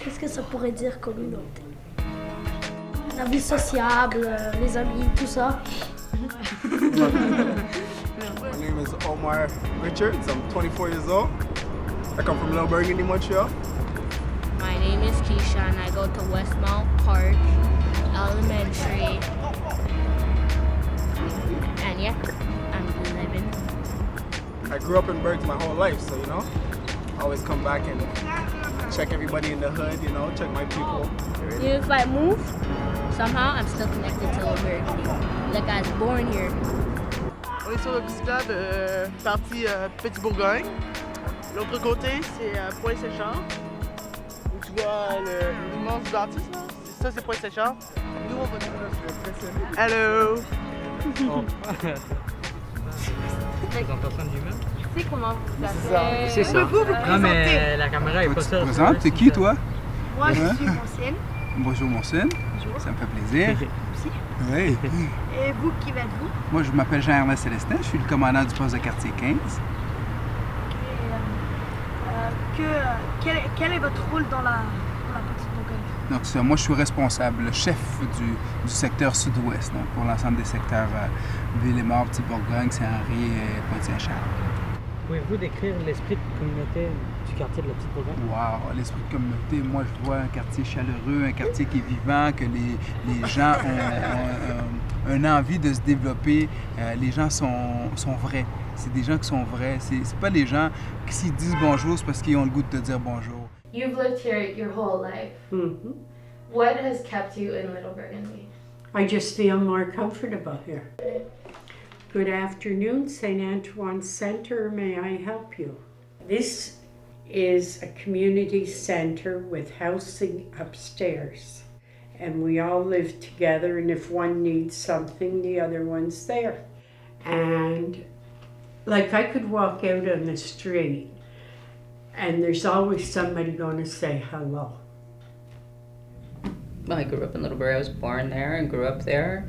Qu'est-ce que ça pourrait dire communauté? La vie sociable, les amis, tout ça. My name is Omar Richards. I'm 24 years old. I come from Little Burgundy, Montreal. My name is Keisha and I go to Westmount Park Elementary. And yeah, I'm 11. I grew up in Bergs my whole life, so I always come back and check everybody in the hood, check my people. Even if I move, somehow I'm still connected to Little Burgundy. Like I was born here. On est sur le petit plan de partie Petit-Bourgogne. L'autre côté, c'est Pointe-Saint-Charles. Où tu vois l'immense bâtisse, là. Ça, c'est Pointe-Saint-Charles. Nous, on va dire Hello! En personne humaine. Tu sais comment vous appelez? C'est ça. Pouvez-vous vous Non, présenter? mais la caméra est pas Tu ça. te présentes, t'es qui toi? Moi, je Hein? suis Monsine. Bonjour Monsine. Bonjour. Ça me fait plaisir. Aussi. Oui. Et vous, qui êtes-vous? Moi je m'appelle Jean-Ernest Célestin, je suis le commandant du poste de quartier 15. Quel est votre rôle dans la petite Bourgogne? Donc moi je suis responsable, le chef du secteur sud-ouest, donc pour l'ensemble des secteurs Ville-et-Mort, Petite-Bourgogne, Saint-Henri et Pointe-Saint-Charles. Pouvez-vous décrire l'esprit de communauté du quartier de la Petite Bourgogne? Wow, l'esprit de communauté, moi je vois un quartier chaleureux, un quartier qui est vivant, que les gens ont une envie de se développer, les gens sont vrais. C'est des gens qui sont vrais, c'est pas les gens qui s'ils disent bonjour, c'est parce qu'ils ont le goût de te dire bonjour. You've lived here your whole life. Mm-hmm. What has kept you in Little Burgundy? I just feel more comfortable here. Good afternoon, St. Antoine Center. May I help you? This is a community center with housing upstairs. And we all live together, and if one needs something, the other one's there. And like I could walk out on the street and there's always somebody going to say hello. I grew up in Littlebury. I was born there and grew up there.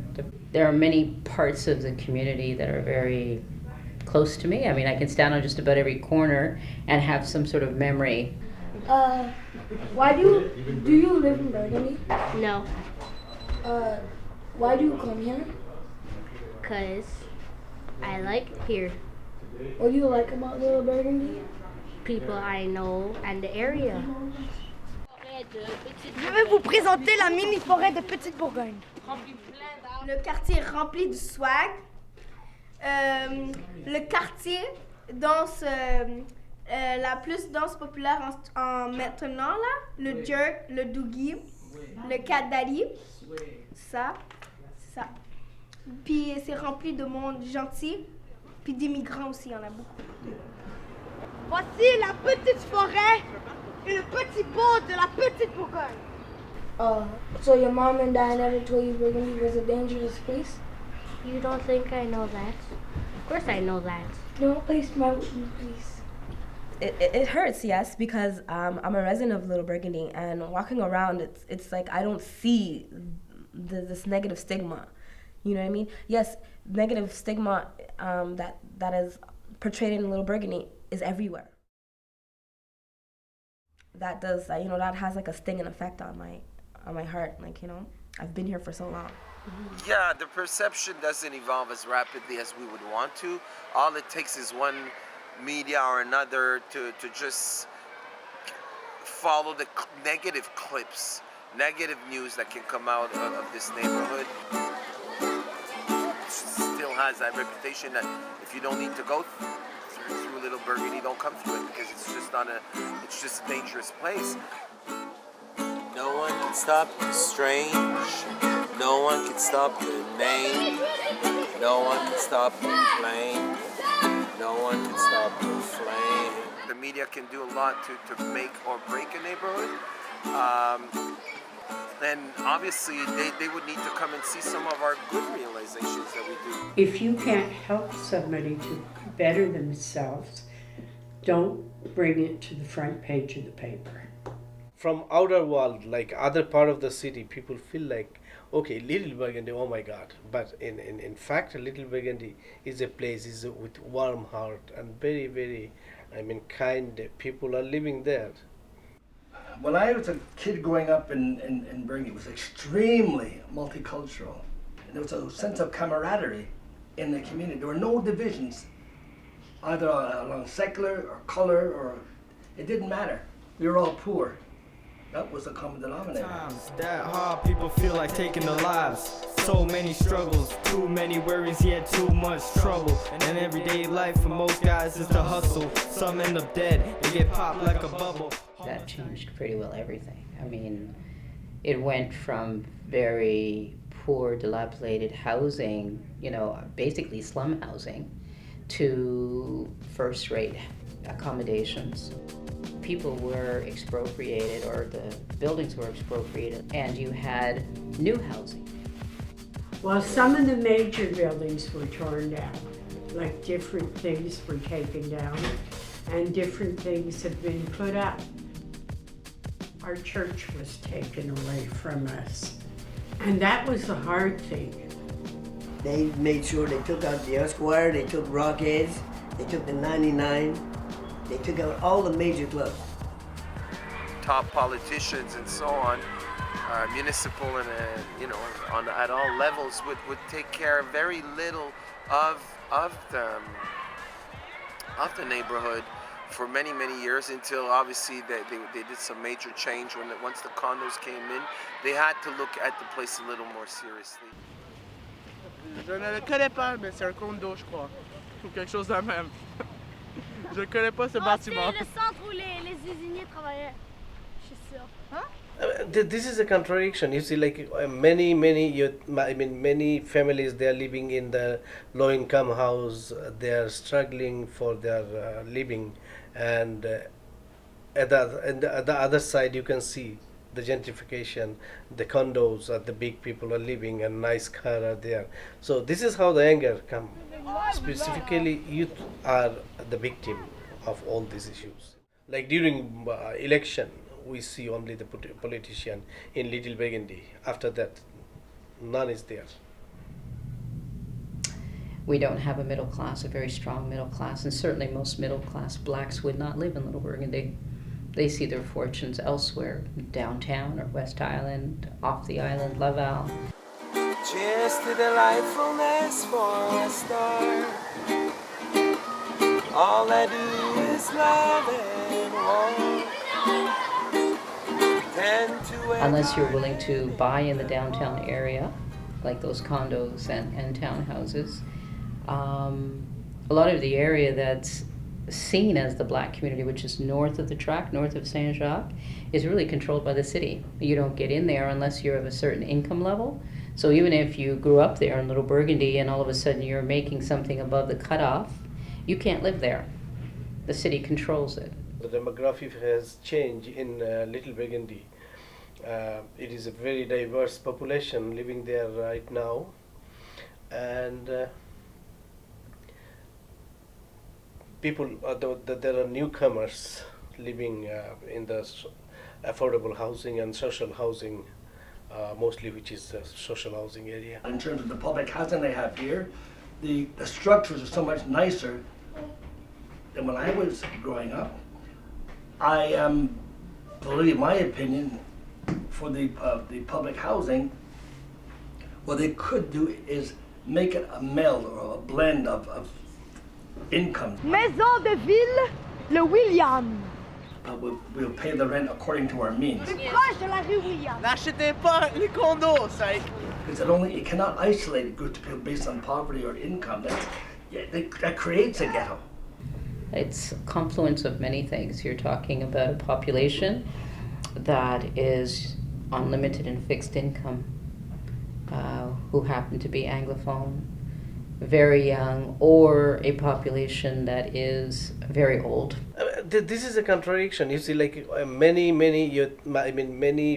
There are many parts of the community that are very close to me. I mean, I can stand on just about every corner and have some sort of memory. Why do you live in Burgundy? No, Why do you come here? because I like here. What do you like about Little Burgundy? People I know and the area. Je vais vous présenter la mini-forêt de Petite-Bourgogne. Le quartier est rempli du swag. Le quartier danse, la plus danse populaire en maintenant, là, le jerk, le doogie, le cat daddy, ça. Puis c'est rempli de monde gentil, puis d'immigrants aussi, il y en a beaucoup. Voici la petite forêt et le petit pont de la Petite Bourgogne. So your mom and dad never told you Burgundy was a dangerous place? You don't think I know that? Of course I know that. No, please smile with me, please. It hurts, yes, because I'm a resident of Little Burgundy, and walking around, it's like I don't see this negative stigma. You know what I mean? Yes, negative stigma that is portrayed in Little Burgundy is everywhere. That does, that has like a stinging effect on my heart. Like, I've been here for so long. Yeah, the perception doesn't evolve as rapidly as we would want to. All it takes is one media or another to just follow the negative clips, negative news that can come out of this neighborhood. It still has that reputation that if you don't need to go through Little Burgundy, don't come through it because it's just a dangerous place. No one can stop the strange. No one can stop the name. No one can stop the flame. No one can stop the flame. The media can do a lot to make or break a neighborhood. And obviously they would need to come and see some of our good realizations that we do. If you can't help somebody to better themselves, don't bring it to the front page of the paper. From outer world, like other part of the city, people feel like, okay, Little Burgundy, oh my God. But in fact, Little Burgundy is a place with warm heart and very, very, kind people are living there. When I was a kid growing up in Burnaby, it was extremely multicultural. And there was a sense of camaraderie in the community. There were no divisions, either along secular or color, or it didn't matter. We were all poor. That was the common denominator. Times that hard, people feel like taking their lives. So many struggles, too many worries, yet too much trouble. And everyday life for most guys is the hustle. Some end up dead, they get popped like a bubble. That changed pretty well everything. I mean, it went from very poor, dilapidated housing, you know, basically slum housing, to first-rate accommodations. People were expropriated, or the buildings were expropriated, and you had new housing. Well, some of the major buildings were torn down, like different things were taken down, and different things have been put up. Our church was taken away from us, and that was the hard thing. They made sure they took out the Esquire, they took Rockheads, they took the 99, they took out all the major clubs. Top politicians and so on, municipal and at all levels would take care very little of the neighborhood for many years, until obviously they did some major change once the condos came in. They had to look at the place a little more seriously. Je ne le connais pas, mais c'est un condo, je crois, ou quelque chose de même. Je ne connais pas ce bâtiment. C'est le centre où les usiniers travaillaient. Je suis sûre. This is a contradiction. You see, like many families, they are living in the low-income house. They are struggling for their living, and at the other side, you can see the gentrification. The condos that the big people are living, and nice car are there. So this is how the anger comes. Specifically, youth are the victim of all these issues. Like during election, we see only the politician in Little Burgundy. After that, none is there. We don't have a middle class, a very strong middle class, and certainly most middle class blacks would not live in Little Burgundy. They see their fortunes elsewhere, downtown or West Island, off the island, Laval. Cheers to delightfulness for a star. All I do is love and walk. Unless you're willing to buy in the downtown area, like those condos and townhouses, a lot of the area that's seen as the black community, which is north of the track, north of Saint-Jacques, is really controlled by the city. You don't get in there unless you're of a certain income level. So even if you grew up there in Little Burgundy and all of a sudden you're making something above the cutoff, you can't live there. The city controls it. The demographic has changed in Little Burgundy. It is a very diverse population living there right now, and people, there are newcomers living in the affordable housing and social housing, mostly, which is the social housing area. In terms of the public housing they have here, the structures are so much nicer than when I was growing up. I am, believe my opinion, for the public housing, what they could do is make it a meld or a blend of incomes. Maison de Ville, le William. We'll pay the rent according to our means. Proche de la rue William. N'achetez pas les condos, c'est. Because it cannot isolate a group of people based on poverty or income. That creates a ghetto. It's a confluence of many things. You're talking about a population that is on limited and fixed income, who happen to be Anglophone, very young, or a population that is very old. This is a contradiction. You see, like many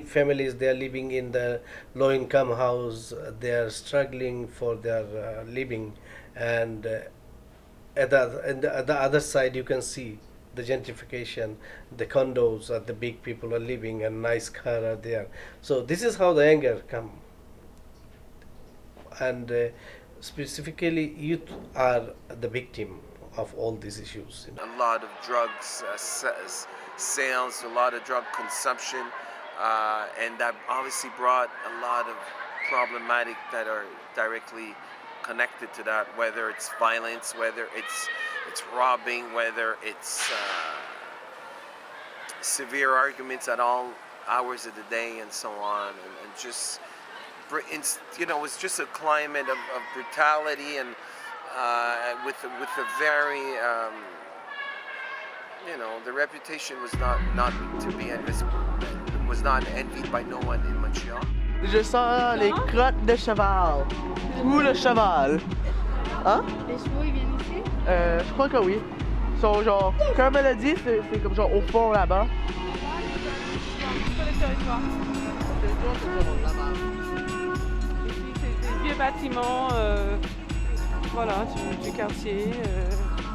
families, they are living in the low-income house. They are struggling for their living, and at the other side, you can see the gentrification. The condos that the big people are living, and nice car are there. So this is how the anger comes. And specifically, youth are the victim of all these issues. A lot of drugs, sales, a lot of drug consumption, and that obviously brought a lot of problematic that are directly connected to that, whether it's violence, whether it's robbing, whether it's severe arguments at all hours of the day and so on, and just, you know, it's just a climate of brutality and with a very, you know, the reputation was not to be envied, was not envied by no one in Montreal. Je sens les crottes de cheval. Où le cheval? Hein? Les chevaux, ils viennent ici? Je crois que oui. Ils sont genre, comme elle a dit, c'est comme genre au fond là-bas. Sur le territoire. Ici, c'est des vieux bâtiments voilà, du quartier,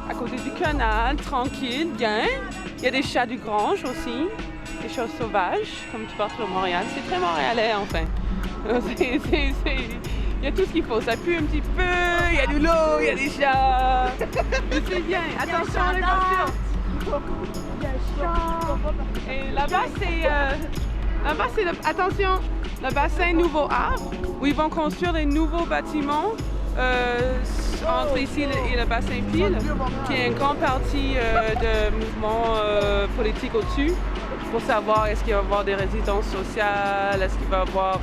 à côté du canal, tranquille, bien. Il y a des chats du Grange aussi, des chats sauvages, comme tu parles à Montréal. C'est très montréalais, enfin. Il y a tout ce qu'il faut. Ça pue un petit peu, il y a de l'eau, il y a des chats. Mais c'est bien. Attention les voitures. Et là-bas, c'est attention, le bassin Nouveau Havre, où ils vont construire des nouveaux bâtiments entre ici et le bassin Pile, qui est une grande partie de mouvements politiques au-dessus, pour savoir est-ce qu'il va y avoir des résidences sociales, est-ce qu'il va y avoir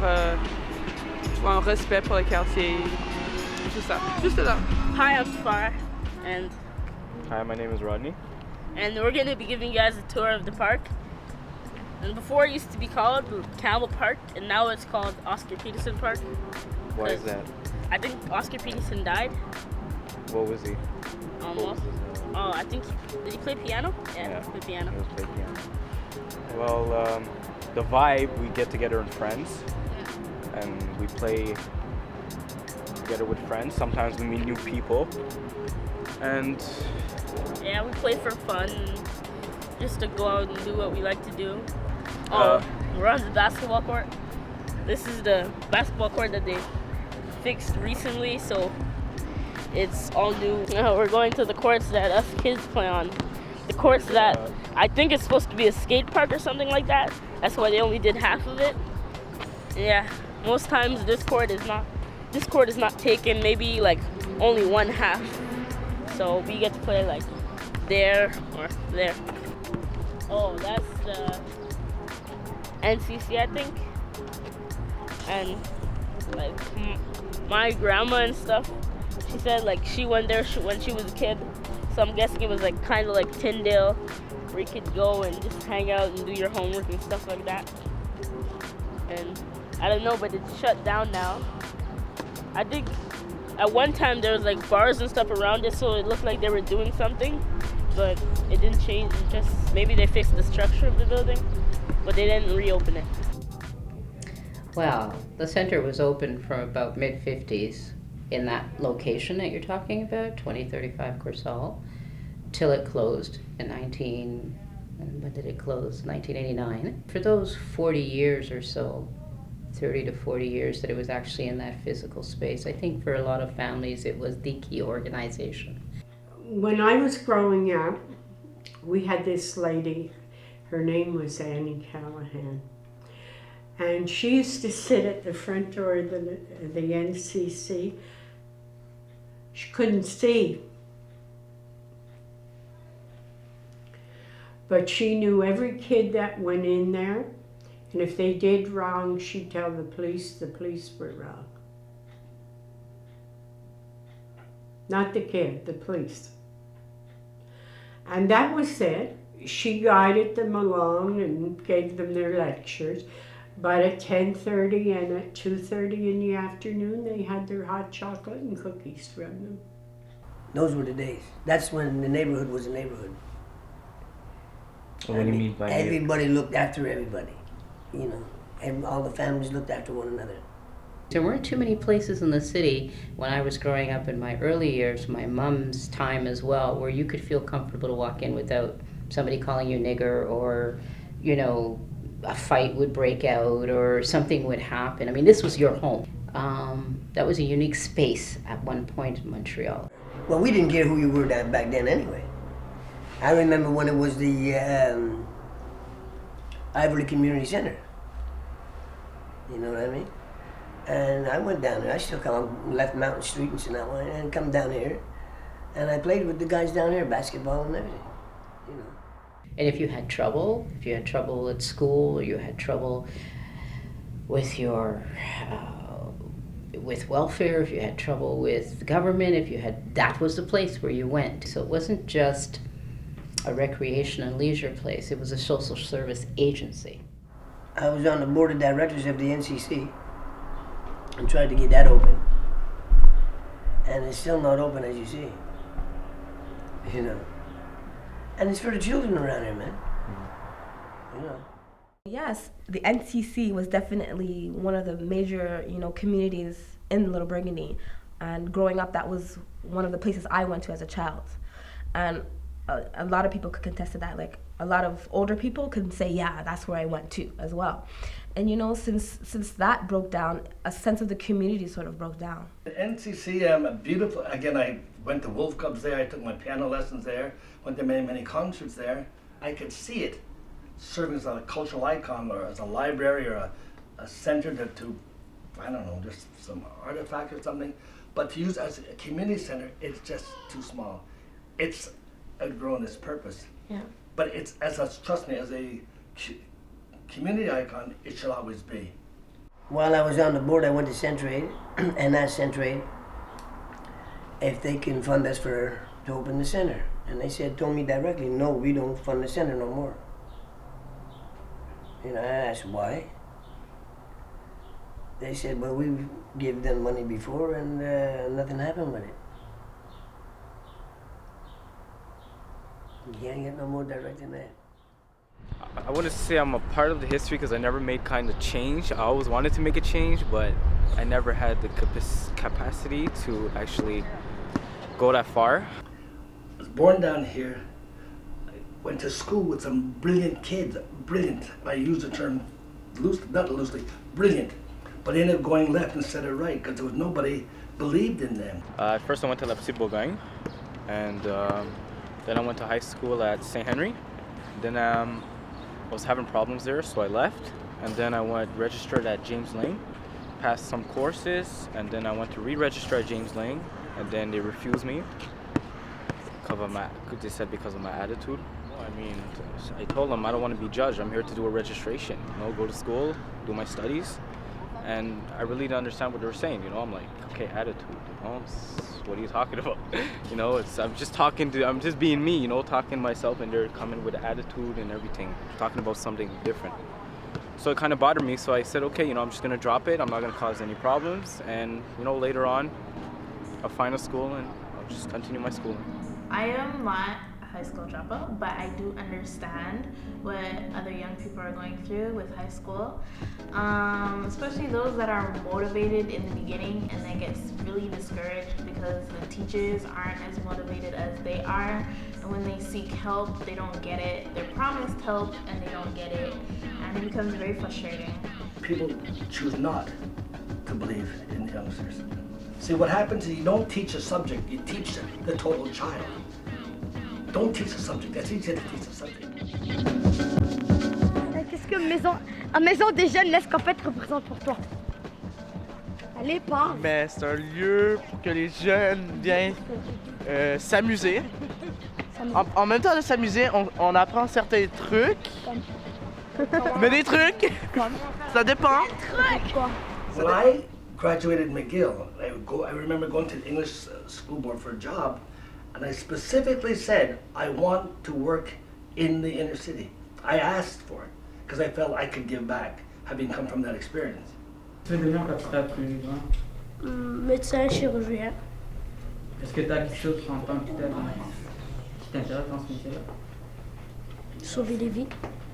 un respect pour le quartier, tout ça. Juste là. Hi, I'm Far, and hi, my name is Rodney. And we're going to be giving you guys a tour of the park. And before it used to be called Campbell Park, and now it's called Oscar Peterson Park. Why is that? I think Oscar Peterson died. What was he? Almost. Oh, I think, did he play piano? Yeah, he played piano. He was playing piano. Well, the vibe, we get together in friends, and we play together with friends. Sometimes we meet new people, and yeah, we play for fun, just to go out and do what we like to do. We're on the basketball court. This is the basketball court that they fixed recently, so it's all new. We're going to the courts that us kids play on. The courts that I think it's supposed to be a skate park or something like that. That's why they only did half of it. Yeah, most times this court is not taken, maybe like only one half. So we get to play like there or there. Oh, that's the NCC, I think. And like my grandma and stuff, she said like she went there when she was a kid. So I'm guessing it was like kind of like Tyndale, where you could go and just hang out and do your homework and stuff like that. And I don't know, but it's shut down now. I think at one time there was like bars and stuff around it, so it looked like they were doing something, but it didn't change. It just maybe they fixed the structure of the building, but they didn't reopen it. Well, the center was open from about mid-50s in that location that you're talking about, 2035 Coursol, till it closed in when did it close? 1989. For those 40 years or so, 30 to 40 years that it was actually in that physical space, I think for a lot of families it was the key organization. When I was growing up, we had this lady, her name was Annie Callahan, and she used to sit at the front door of the NCC. She couldn't see, but she knew every kid that went in there, and if they did wrong, she'd tell the police were wrong. Not the kid, the police. And that was it. She guided them along and gave them their lectures. But at 10:30 and at 2:30 in the afternoon, they had their hot chocolate and cookies from them. Those were the days. That's when the neighborhood was a neighborhood. What do you mean by everybody looked after everybody, you know, and all the families looked after one another. There weren't too many places in the city when I was growing up in my early years, my mom's time as well, where you could feel comfortable to walk in without somebody calling you nigger or, you know, a fight would break out or something would happen. I mean, this was your home. That was a unique space at one point in Montreal. Well, we didn't care who you were back then anyway. I remember when it was the Ivory Community Center. You know what I mean? And I went down there. I still come left Mountain Street and Sinaloa and come down here. And I played with the guys down here, basketball and everything. You know. And if you had trouble at school, or you had trouble with your with welfare, if you had trouble with the government, that was the place where you went. So it wasn't just a recreation and leisure place, it was a social service agency. I was on the board of directors of the NCC and tried to get that open. And it's still not open, as you see. You know. And it's for the children around here, man. You know. Yes, the NCC was definitely one of the major, communities in Little Burgundy. And growing up, that was one of the places I went to as a child. And a lot of people could contest to that. Like, a lot of older people could say, yeah, that's where I went to as well. And since that broke down, a sense of the community sort of broke down. The NCC, beautiful. Again, I went to Wolf Cubs there. I took my piano lessons there. Went to many concerts there. I could see it serving as a cultural icon, or as a library, or a center to I don't know, just some artifact or something. But to use as a community center, it's just too small. It's outgrown its purpose. Yeah. But it's trust me, as a community icon, it should always be. While I was on the board, I went to Centraid and asked Centraid if they can fund us to open the center. And they told me directly, no, we don't fund the center no more. I asked why. They said, well, we gave them money before and nothing happened with it. You can't get no more direct than that. I wouldn't say I'm a part of the history because I never made kind of change. I always wanted to make a change, but I never had the capacity to actually go that far. I was born down here. I went to school with some brilliant kids. Brilliant. I use the term not loosely, brilliant. But they ended up going left instead of right because there was nobody believed in them. First I went to La Petite Bourgogne, and then I went to high school at St. Henry. Then I was having problems there, so I left. And then I went registered at James Lane, passed some courses, and then I went to re-register at James Lane, and then they refused me they said because of my attitude. I mean, I told them I don't want to be judged. I'm here to do a registration, go to school, do my studies. And I really didn't understand what they were saying, I'm like, okay, attitude, what are you talking about? I'm just being me, talking myself, and they're coming with attitude and everything, talking about something different. So it kind of bothered me, so I said, okay, I'm just gonna drop it, I'm not gonna cause any problems, and later on, I'll find a school and I'll just continue my schooling. I am not a high school dropout, but I do understand what other young people are going through with high school, especially those that are motivated in the beginning and then gets really discouraged because the teachers aren't as motivated as they are, and when they seek help, they don't get it. They're promised help and they don't get it, and it becomes very frustrating. People choose not to believe in the youngsters. See, what happens is you don't teach a subject, you teach the total child. Don't teach a subject, that's easier to teach a subject. Qu'est-ce que maison des jeunes l'Escampette représente pour toi? Allez, parle. Mais c'est un lieu pour que les jeunes viennent s'amuser. En même temps de s'amuser, on apprend certains trucs. Mais des trucs, ça dépend. When I graduated McGill, I remember going to the English school board for a job, and I specifically said, I want to work in the inner city. I asked for it, because I felt I could give back, having come from that experience. Tu veux devenir quand tu seras plus grand? Médecin, chirurgien. Est-ce que tu as quelque chose en tant que tel qui t'intéresse dans ce métier-là? Sauver des vies.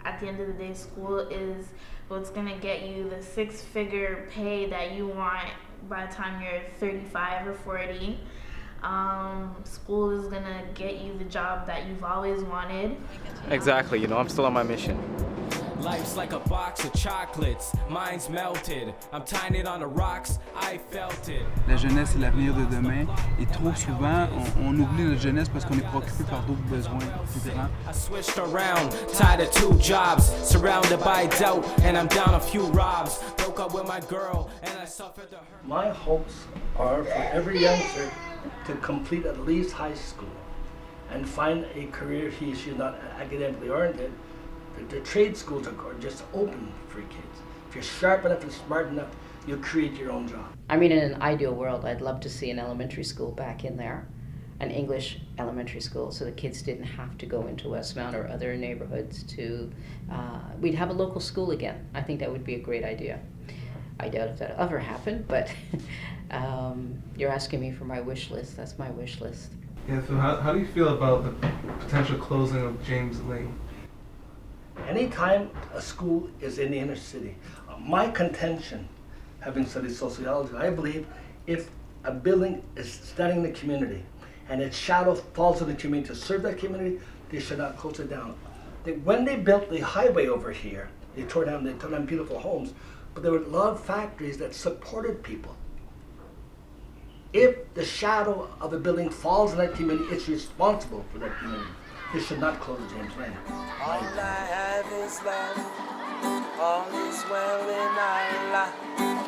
At the end of the day, school is what's gonna get you the 6-figure pay that you want by the time you're 35 or 40. School is gonna get you the job that you've always wanted. Exactly, I'm still on my mission. Life's like a box of chocolates, mine's melted. I'm tying it on the rocks, I felt it. La jeunesse, c'est l'avenir de demain. Et trop souvent, on oublie notre jeunesse parce qu'on est préoccupé par d'autres besoins plus grands. I switched around, tied to 2 jobs, surrounded by doubt, and I'm down a few robs. Broke up with my girl, and I suffered the hurt. My hopes are for every youngster to complete at least high school and find a career he or she not academically oriented. The trade schools are just open for kids. If you're sharp enough and smart enough, you'll create your own job. I mean, in an ideal world, I'd love to see an elementary school back in there, an English elementary school, so the kids didn't have to go into Westmount or other neighborhoods to, we'd have a local school again. I think that would be a great idea. I doubt if that'll ever happen, but you're asking me for my wish list. That's my wish list. Yeah, so how do you feel about the potential closing of James Lane? Anytime a school is in the inner city, my contention, having studied sociology, I believe if a building is standing in the community and its shadow falls in the community to serve that community, they should not close it down. When they built the highway over here, they tore down beautiful homes, but there were a lot of factories that supported people. If the shadow of a building falls in that community, it's responsible for that community. They should not close James Lane. All I have is love. All is well in Allah.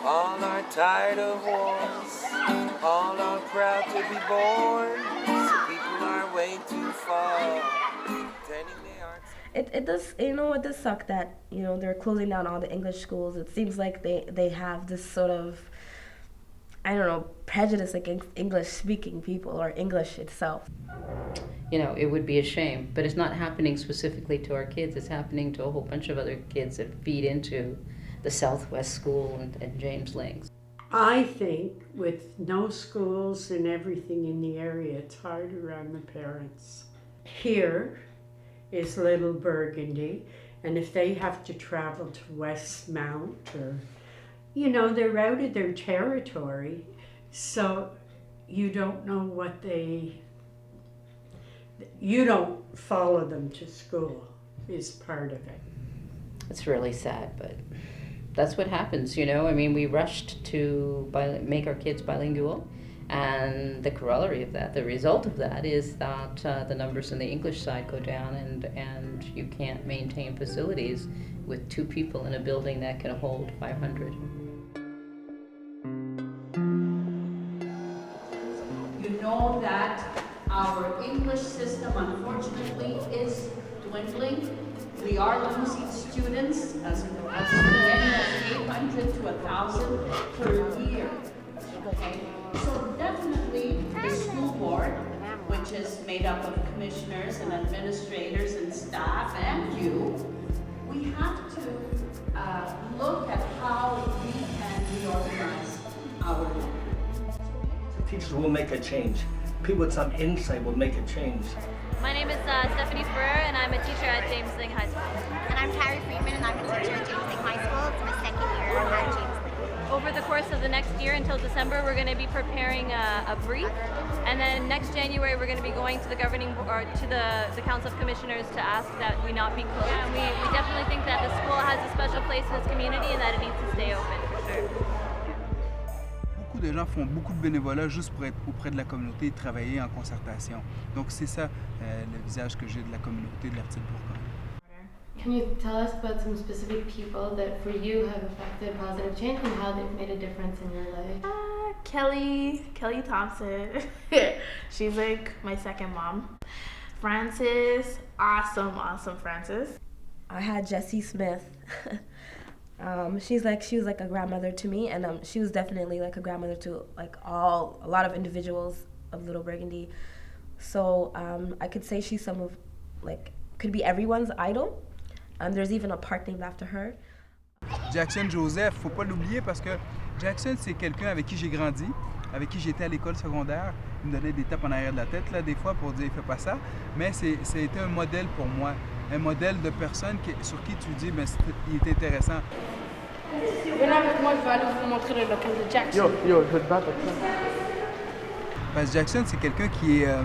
All are tired of wars. All are proud to be born. So people are way too far. It does, it does suck that, they're closing down all the English schools. It seems like they have this sort of, prejudice against English-speaking people or English itself. It would be a shame, but it's not happening specifically to our kids. It's happening to a whole bunch of other kids that feed into the Southwest School and James Lane. I think with no schools and everything in the area, it's harder on the parents. Here is Little Burgundy, and if they have to travel to Westmount or, they're out of their territory, so you don't know what you don't follow them to school is part of it. It's really sad, but that's what happens, I mean, we rushed to make our kids bilingual, and the corollary of that, the result of that is that the numbers on the English side go down, and you can't maintain facilities with 2 people in a building that can hold 500. You know that our English system, unfortunately, is dwindling. We are losing students as many as 800 to 1,000 per year. Okay, so definitely the school board, which is made up of commissioners and administrators and staff and you, we have to look at how we can reorganize our learning. Teachers will make a change. People with some insight will make a change. My name is Stephanie Ferrer, and I'm a teacher at James Lane High School. And I'm Carrie Friedman, and I'm a teacher at James Lane High School. It's my second year at James Lane. Over the course of the next year until December, we're going to be preparing a brief, and then next January we're going to be going to the governing board, to the Council of Commissioners to ask that we not be closed. Yeah, we definitely think that the school has a special place in this community and that it needs to stay open for sure. Beaucoup de gens font beaucoup de bénévolat juste pour être auprès de la communauté et travailler en concertation. Donc c'est ça le visage que j'ai de la communauté de la petite Bourgogne. Can you tell us about some specific people that for you have affected positive change and how they've made a difference in your life? Kelly Thompson. She's like my second mom. Frances, awesome Frances. I had Jessie Smith. She was like a grandmother to me, and she was definitely like a grandmother to a lot of individuals of Little Burgundy. So I could say she's could be everyone's idol. There's even a park named after her. Jackson Joseph, faut pas l'oublier parce que Jackson c'est quelqu'un avec qui j'ai grandi, avec qui j'étais à l'école secondaire. Il me donnait des tapes en arrière de la tête là des fois pour dire fais pas ça, mais ça a été un modèle pour moi, un modèle de personne sur qui tu dis il est intéressant. Venez avec moi, je vais aller vous montrer le local de Jackson. Je vais te battre avec ça. Parce que Jackson c'est quelqu'un qui est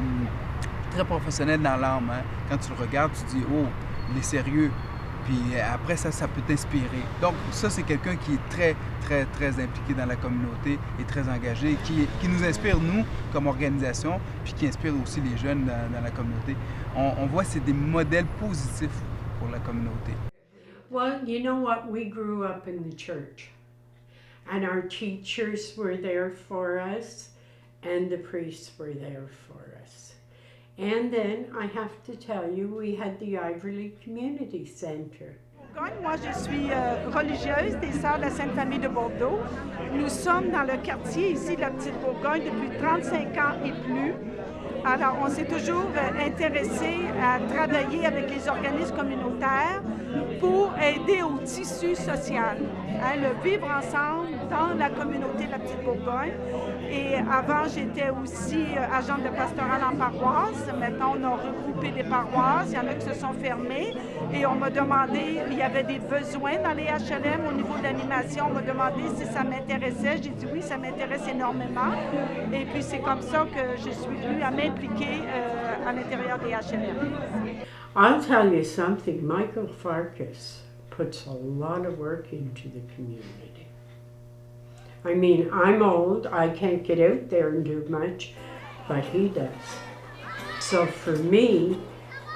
très professionnel dans l'âme. Hein. Quand tu le regardes, tu dis oh il est sérieux. Puis après ça peut t'inspirer. Donc ça, c'est quelqu'un qui est très, très, très impliqué dans la communauté et très engagé, qui nous inspire, nous, comme organisation, puis qui inspire aussi les jeunes dans la communauté. On voit que c'est des modèles positifs pour la communauté. Well, you know what? We grew up in the church, and our teachers were there for us, and the priests were there for us. And then I have to tell you, we had the Iverly Community Center. Moi, je suis religieuse des Sœurs de la Sainte Famille de Bordeaux. Nous sommes dans le quartier ici de la Petite Bourgogne depuis 35 ans et plus. Alors, on s'est toujours intéressé à travailler avec les organismes communautaires pour aider au tissu social, le vivre ensemble dans la communauté de la Petite Bourgogne. Et avant, j'étais aussi agente de pastorale en paroisse. Maintenant, on a regroupé des paroisses. Il y en a qui se sont fermées. Et on m'a demandé, il y avait des besoins dans les HLM au niveau de l'animation. On m'a demandé si ça m'intéressait. J'ai dit oui, ça m'intéresse énormément. Et puis, c'est comme ça que je suis venue à m'impliquer à l'intérieur des HLM. I'll tell you something, Michael Farkas puts a lot of work into the community. I mean, I'm old, I can't get out there and do much, but he does. So for me,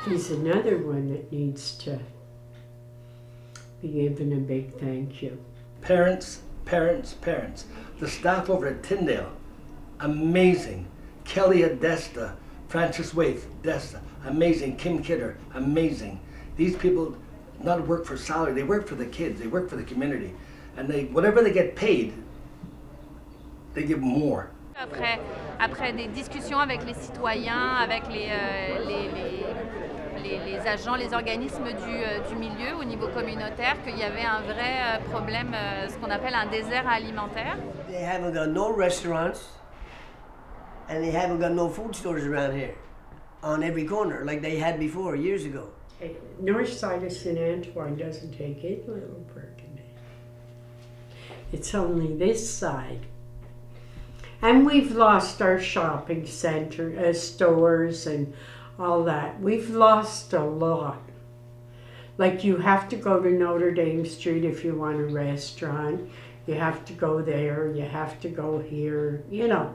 he's another one that needs to be given a big thank you. Parents, parents, parents. The staff over at Tyndale, amazing. Kelly Adesta, Francis Waith, Desta, amazing. Kim Kidder, amazing. These people not work for salary, they work for the kids, they work for the community. And they, whatever they get paid, they give more. Après des discussions avec les citoyens, avec les agents, les organismes du milieu au niveau communautaire, qu'il y avait un vrai problème, ce qu'on appelle un désert alimentaire. They haven't got no restaurants and they haven't got no food stores around here on every corner like they had before years ago. North side of St. Antoine doesn't take in Little Burgundy. It's only this side. And we've lost our shopping center, stores and all that. We've lost a lot. Like you have to go to Notre Dame Street if you want a restaurant. You have to go there, you have to go here, you know.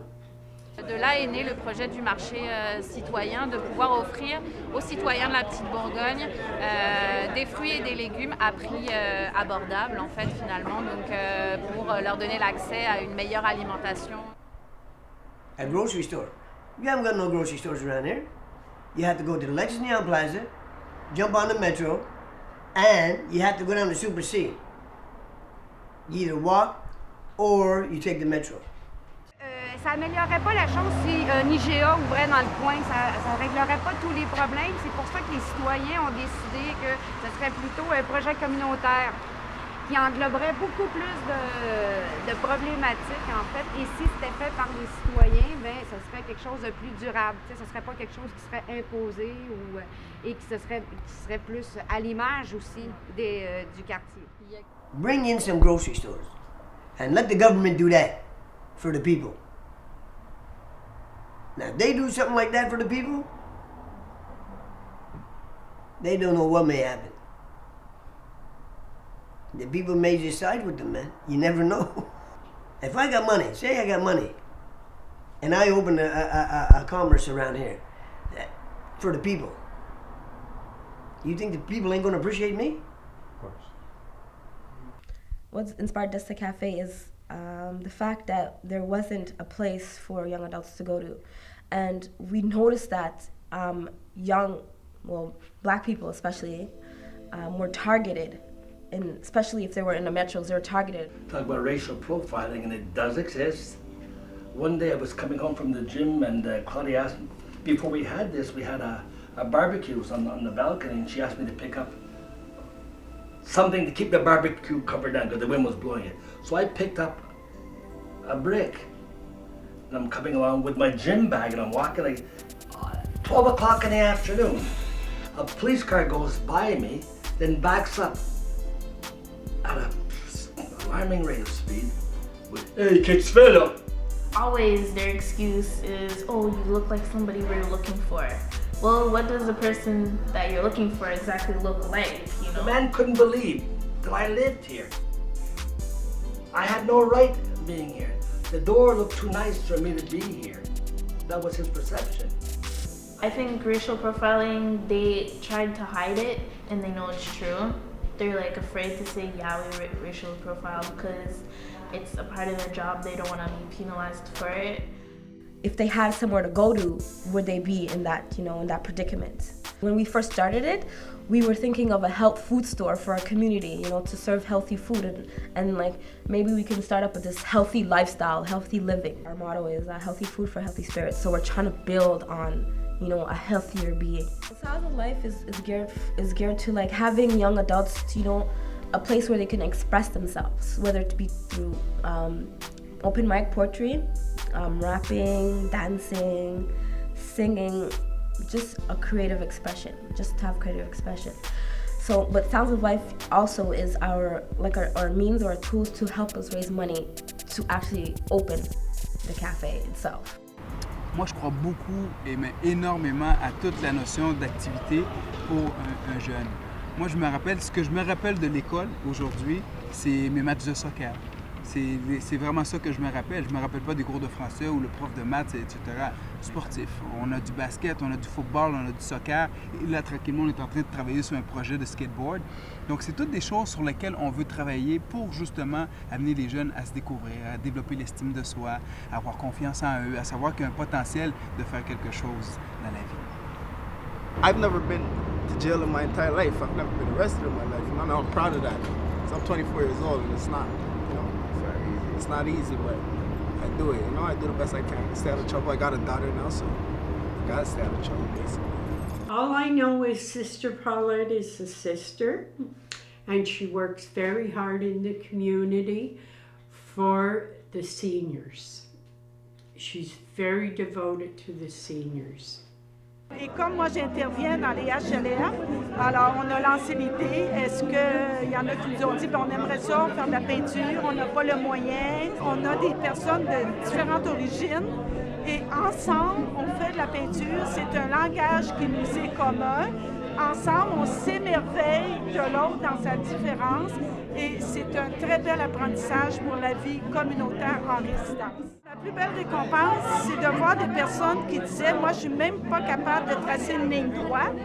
De là est né le projet du marché citoyen, de pouvoir offrir aux citoyens de la Petite Bourgogne des fruits et des légumes à prix abordable en fait finalement, donc pour leur donner l'accès à une meilleure alimentation. A grocery store. You haven't got no grocery stores around here. You have to go to the Lexus Neon Plaza, jump on the metro, and you have to go down to Super C. You either walk or you take the metro. Ça n'améliorerait pas la chose si un IGA ouvrait dans le coin. Ça ne réglerait pas tous les problèmes. C'est pour ça que les citoyens ont décidé que ce serait plutôt un projet communautaire qui engloberait beaucoup plus de problématiques, en fait. Et si c'était fait par les citoyens, bien, ce serait quelque chose de plus durable. Ce ne serait pas quelque chose qui serait imposé et qui serait plus à l'image aussi du quartier. Bring in some grocery stores and let the government do that for the people. Now, if they do something like that for the people, they don't know what may happen. The people may just side with them, man. You never know. If I got money, say I got money, and I open a commerce around here for the people, you think the people ain't going to appreciate me? Of course. What's inspired Desta Cafe is the fact that there wasn't a place for young adults to go to. And we noticed that black people especially, were targeted, and especially if they were in the metros, they were targeted. Talk about racial profiling, and it does exist. One day I was coming home from the gym, and Claudia asked me, before we had this, we had a barbecue on the balcony, and she asked me to pick up something to keep the barbecue covered down because the wind was blowing it. So I picked up a brick, and I'm coming along with my gym bag, and I'm walking like 12 o'clock in the afternoon. A police car goes by me, then backs up at an alarming rate of speed with, "Hey, kicks fella." Always their excuse is, oh, you look like somebody we're looking for. Well, what does the person that you're looking for exactly look like? You The man couldn't believe that I lived here. I had no right being here. The door looked too nice for me to be here. That was his perception. I think racial profiling, they tried to hide it and they know it's true. They're like afraid to say, yeah, we racial profile because it's a part of their job. They don't want to be penalized for it. If they had somewhere to go to, would they be in that, in that predicament? When we first started it, we were thinking of a health food store for our community, to serve healthy food and like maybe we can start up with this healthy lifestyle, healthy living. Our motto is healthy food for healthy spirits. So we're trying to build on, a healthier being. Sounds of Life is geared to like having young adults, a place where they can express themselves, whether it be through open mic poetry, rapping, dancing, singing, just a creative expression, just to have creative expression. So, but Sounds of Life also is our means or our tools to help us raise money to actually open the cafe itself. Moi, je crois beaucoup et même énormément à toute la notion d'activité pour un jeune. Moi, ce que je me rappelle de l'école aujourd'hui, c'est mes matchs de soccer. C'est vraiment ça que je me rappelle. Je me rappelle pas des cours de français ou le prof de maths, etc. Sportif. On a du basket, on a du football, on a du soccer. Et là, tranquillement, on est en train de travailler sur un projet de skateboard. Donc, c'est toutes des choses sur lesquelles on veut travailler pour justement amener les jeunes à se découvrir, à développer l'estime de soi, à avoir confiance en eux, à savoir qu'il y a un potentiel de faire quelque chose dans la vie. I've never been to jail in my entire life. I've never been arrested in my life. And I know I'm proud of that. So I'm 24 years old and it's not easy, but I do it. I do the best I can. Stay out of trouble. I got a daughter now, so I gotta stay out of trouble, basically. All I know is Sister Paulette is a sister, and she works very hard in the community for the seniors. She's very devoted to the seniors. Et comme moi j'interviens dans les HLM, alors on a lancé l'idée, est-ce qu'il y en a qui nous ont dit on aimerait ça, faire de la peinture, on n'a pas le moyen, on a des personnes de différentes origines et ensemble on fait de la peinture, c'est un langage qui nous est commun. Ensemble, on s'émerveille de l'autre dans sa différence et c'est un très bel apprentissage pour la vie communautaire en résidence. La plus belle récompense, c'est de voir des personnes qui disaient « Moi, je suis même pas capable de tracer une ligne droite. »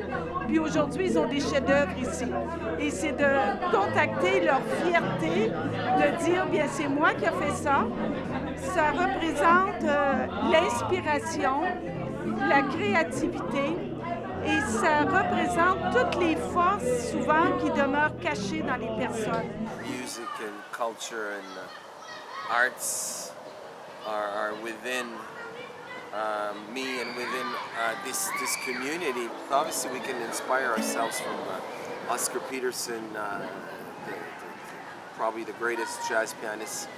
Puis aujourd'hui, ils ont des chefs-d'œuvre ici. Et c'est de contacter leur fierté, de dire « Bien, c'est moi qui ai fait ça. » Ça représente l'inspiration, la créativité. Et ça représente toutes les forces, souvent, qui demeurent cachées dans les personnes. Music and culture and arts are within me and within this community. Obviously, we can inspire ourselves from Oscar Peterson, probably the greatest jazz pianist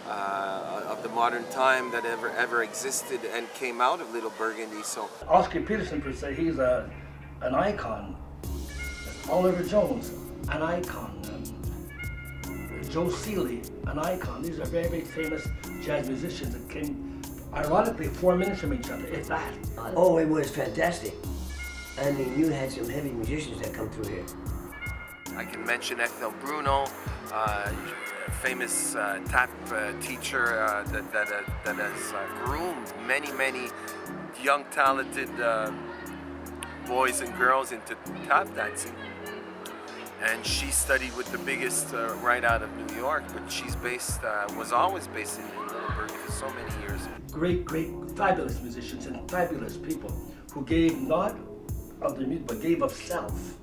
of the modern time that ever existed and came out of Little Burgundy. So Oscar Peterson, per se, he's an icon. Oliver Jones, an icon. Joe Seeley, an icon. These are very, very famous jazz musicians that came, ironically, 4 minutes from each other, if that. Oh, it was fantastic. I mean, you had some heavy musicians that come through here. I can mention Ethel Bruno, famous tap teacher that has groomed many young talented boys and girls into tap dancing. And she studied with the biggest right out of New York, but she's was always based in Little Burgundy for so many years. Great, fabulous musicians and fabulous people who gave not of their music, but gave of self.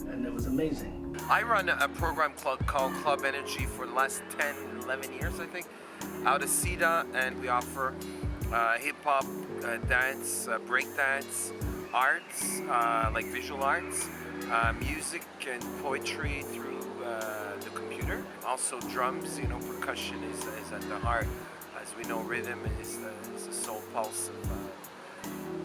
And it was amazing. I run a program called Club Energy for the last 10, 11 years, I think, out of CEDA, and we offer hip-hop, dance, breakdance, arts, like visual arts, music and poetry through the computer. Also drums, percussion is at the heart. As we know, rhythm is the soul pulse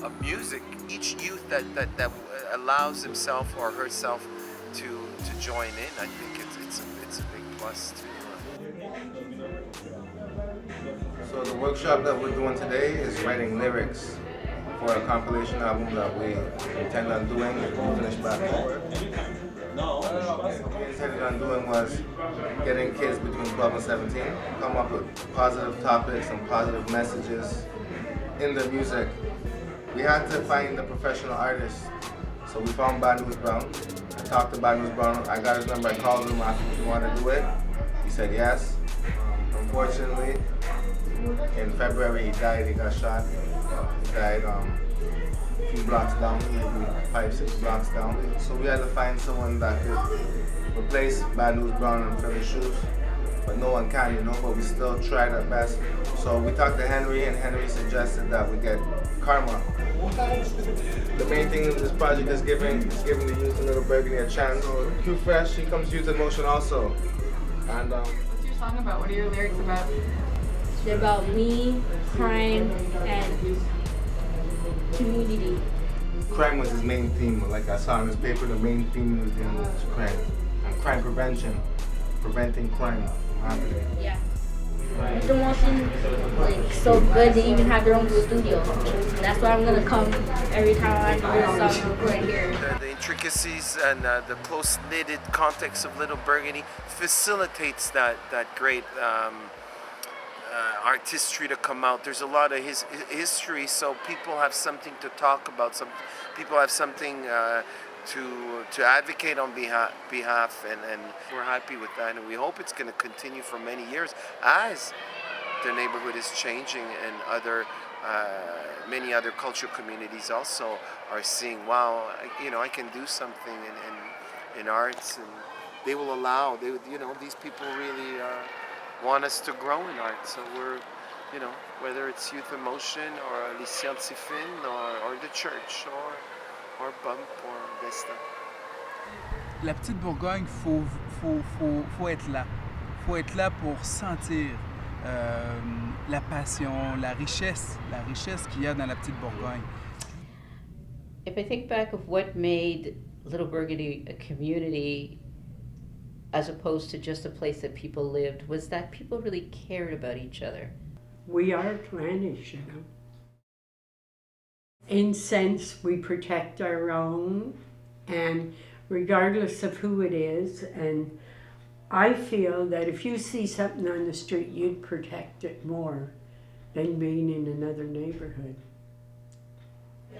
of music. Each youth that allows himself or herself to join in, I think it's a big plus So the workshop that we're doing today is writing lyrics for a compilation album that we intend on doing when we finish Black Forward. What we intended on doing was getting kids between 12 and 17, come up with positive topics and positive messages in the music. We had to find the professional artists. So we found Bad News Brown. I talked to Bad News Brown. I got his number. I called him, asked him if he wanted to do it. He said yes. Unfortunately, in February he died. He got shot. He died a few blocks down, maybe 5-6 blocks down. So we had to find someone that could replace Bad News Brown and fill his shoes. But no one can, you know, but we still tried our best. So we talked to Henry, and Henry suggested that we get Karma. The main thing in this project is giving the youth in Little Burgundy a chance. So Q Fresh, she comes Youth in Motion also. And what's your song about? What are your lyrics about? They're about me, crime, and community. Crime was his main theme. Like I saw in his paper, the main theme was dealing with crime. And crime prevention. Preventing crime from happening. Yeah. Youth in Motion, like, so good, they even have their own studio. That's why I'm gonna come every time I do a song recording here. The intricacies and the close-knitted context of Little Burgundy facilitates that great artistry to come out. There's a lot of his history, so people have something to talk about. Some people have something to advocate on behalf, and we're happy with that, and we hope it's going to continue for many years as the neighborhood is changing, and many other cultural communities also are seeing, wow, I can do something in arts, and they will allow, these people really want us to grow in art, so we're, whether it's Youth in Motion or Les Scientifiques or the church or Bump or Vesta. La Petite Bourgogne, faut être là. Faut être là pour sentir la passion, la richesse qu'il y a dans la Petite Bourgogne. If I think back of what made Little Burgundy a community as opposed to just a place that people lived, was that people really cared about each other. We are Clannish, In sense, we protect our own, and regardless of who it is, and I feel that if you see something on the street, you'd protect it more than being in another neighborhood.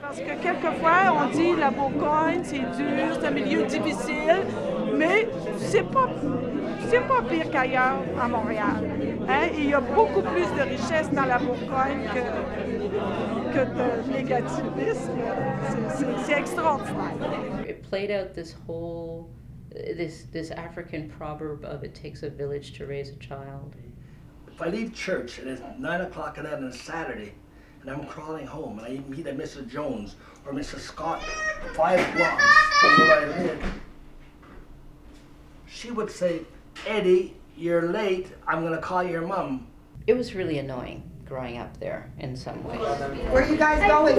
Parce que quelquefois, on dit la Bourgogne, c'est dur, c'est un milieu difficile, mais c'est pas pire qu'ailleurs à Montréal. Hein? Il y a beaucoup plus de richesse dans la Bourgogne que de négativisme. C'est extraordinaire. It played out this whole, this African proverb of it takes a village to raise a child. If I leave church and it's 9 o'clock at night on a Saturday, and I'm crawling home, and I meet a Mrs. Jones or Mrs. Scott 5 blocks from where I live, she would say, Eddie, you're late, I'm gonna call your mom. It was really annoying growing up there in some ways. Where are you guys going?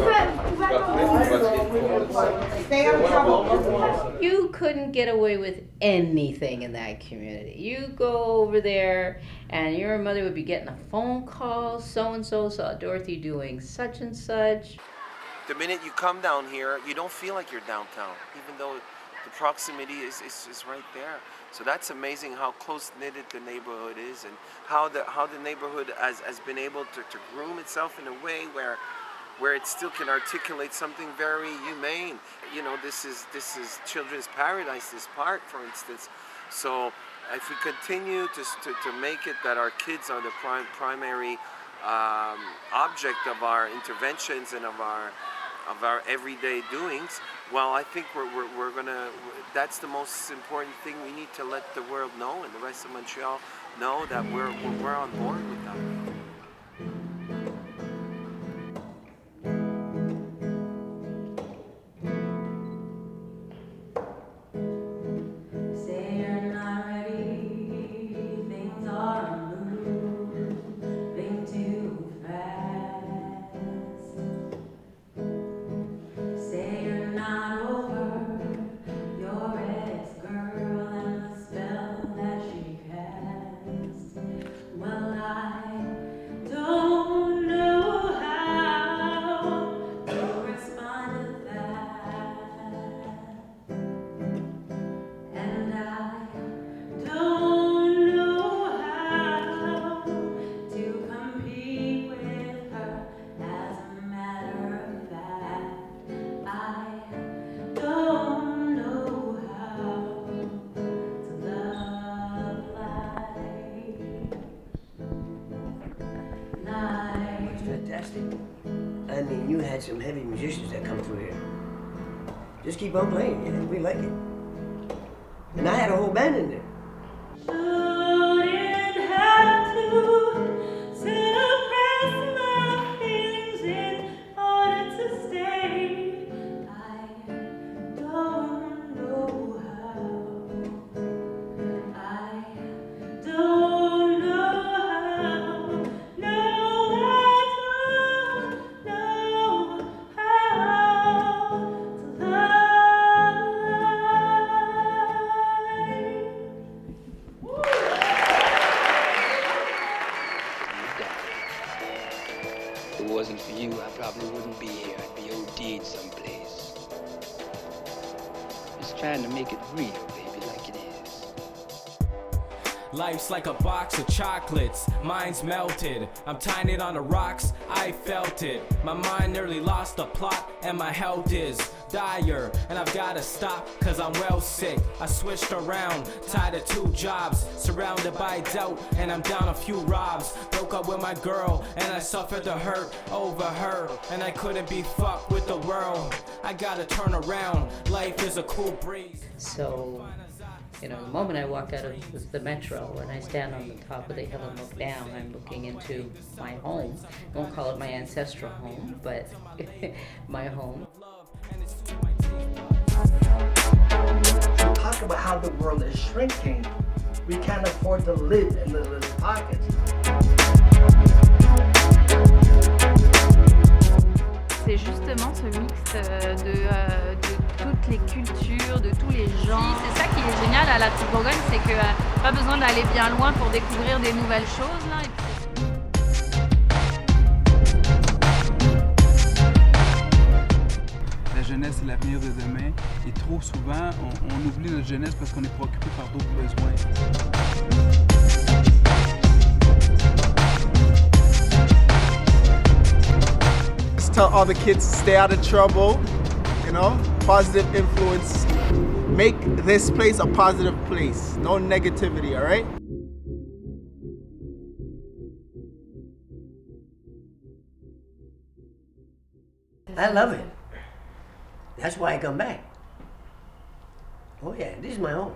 Stay out of trouble. You couldn't get away with anything in that community. You go over there and your mother would be getting a phone call, so-and-so saw Dorothy doing such and such. The minute you come down here, you don't feel like you're downtown, even though the proximity is right there. So that's amazing how close-knitted the neighborhood is, and how the neighborhood has been able to groom itself in a way where it still can articulate something very humane. This is children's paradise, this park, for instance. So if we continue to make it that our kids are the primary object of our interventions and of our everyday doings, well, I think we're gonna. That's the most important thing. We need to let the world know, and the rest of Montreal know that we're on board with that. Well, I fantastic. I mean, you had some heavy musicians that come through here. Just keep on playing, yeah, we like it. And I had a whole band in there. If it wasn't for you, I probably wouldn't be here. I'd be OD'd someplace. Just trying to make it real, baby, like it is. Life's like a box of chocolates, mine's melted. I'm tying it on the rocks, I felt it. My mind nearly lost the plot, and my health is dire. And I've gotta stop, cause I'm well sick. I switched around, tied to 2 jobs, surrounded by doubt, and I'm down a few robs. Broke up with my girl, and I suffered the hurt over her. And I couldn't be fucked with the world. I gotta turn around, life is a cool breeze. So, you know, the moment I walk out of the metro and I stand on the top of the hill and look down, I'm looking into my home. I won't call it my ancestral home, but my home. Talk about how the world is shrinking. We can't afford to live in the little pockets. C'est justement ce mix de toutes les cultures, de tous les gens. C'est ça qui est génial à la Petite Bourgogne, c'est que pas besoin d'aller bien loin pour découvrir des nouvelles choses là. La jeunesse est l'avenir de demain et trop souvent on oublie notre jeunesse parce qu'on est préoccupé par d'autres besoins. Tell all the kids to stay out of trouble, you know, positive influence. Make this place a positive place, no negativity, all right? I love it. That's why I come back. Oh yeah, this is my home.